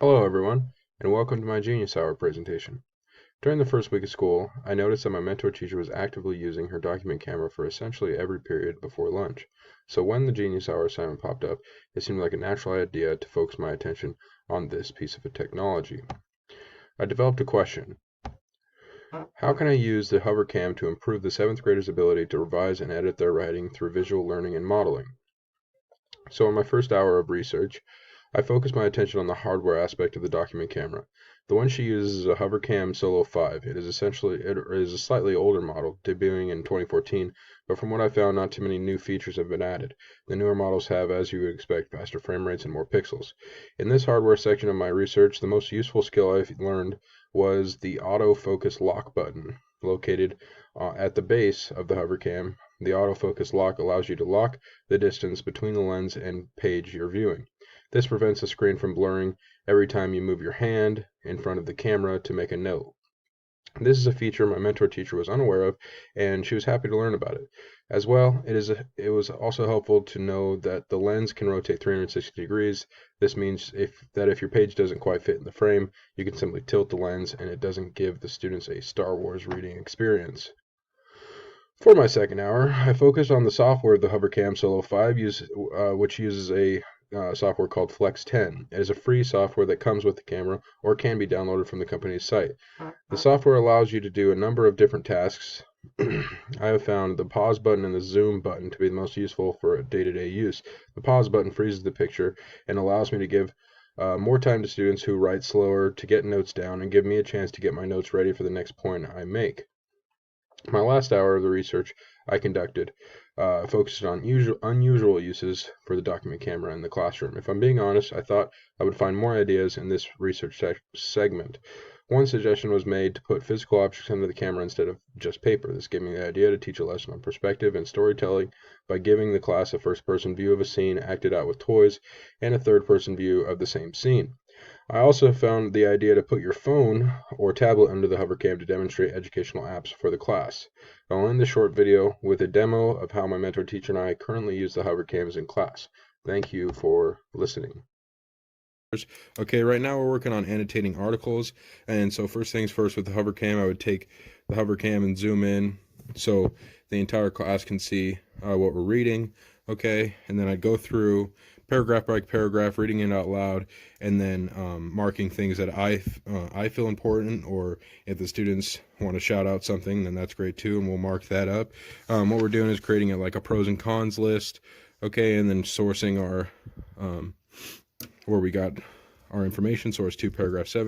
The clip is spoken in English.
Hello everyone, and welcome to my Genius Hour presentation. During the first week of school, I noticed that my mentor teacher was actively using her document camera for essentially every period before lunch. So when the Genius Hour assignment popped up, it seemed like a natural idea to focus my attention on this piece of technology. I developed a question. How can I use the HoverCam to improve the 7th graders' ability to revise and edit their writing through visual learning and modeling? So in my first hour of research, I focused my attention on the hardware aspect of the document camera. The one she uses is a HoverCam Solo 5. It is a slightly older model, debuting in 2014, but from what I found, not too many new features have been added. The newer models have, as you would expect, faster frame rates and more pixels. In this hardware section of my research, the most useful skill I learned was the autofocus-lock button, located at the base of the HoverCam. The autofocus-lock allows you to lock the distance between the lens and page you're viewing. This prevents the screen from blurring every time you move your hand in front of the camera to make a note. This is a feature my mentor teacher was unaware of, and she was happy to learn about it. As well, it was also helpful to know that the lens can rotate 360 degrees. This means if your page doesn't quite fit in the frame, you can simply tilt the lens and it doesn't give the students a Star Wars reading experience. For my second hour, I focused on the software of the HoverCam Solo 5, which uses a software called Flex 10. It is a free software that comes with the camera or can be downloaded from the company's site. The software allows you to do a number of different tasks. I have found the pause button and the zoom button to be the most useful for day-to-day use. The pause button freezes the picture and allows me to give more time to students who write slower to get notes down and give me a chance to get my notes ready for the next point I make. My last hour of the research I conducted focused on unusual uses for the document camera in the classroom. If I'm being honest, I thought I would find more ideas in this research segment. One suggestion was made to put physical objects under the camera instead of just paper. This gave me the idea to teach a lesson on perspective and storytelling by giving the class a first-person view of a scene acted out with toys and a third-person view of the same scene. I also found the idea to put your phone or tablet under the HoverCam to demonstrate educational apps for the class. I'll end the short video with a demo of how my mentor teacher and I currently use the HoverCams in class. Thank you for listening. Okay, right now we're working on annotating articles, and so first things first with the HoverCam, I would take the HoverCam and zoom in so the entire class can see what we're reading, okay, and then I'd go through paragraph by paragraph, reading it out loud, and then marking things that I feel important, or if the students want to shout out something, then that's great too, and we'll mark that up. What we're doing is creating a pros and cons list, okay, and then sourcing our where we got our information source to paragraph 7.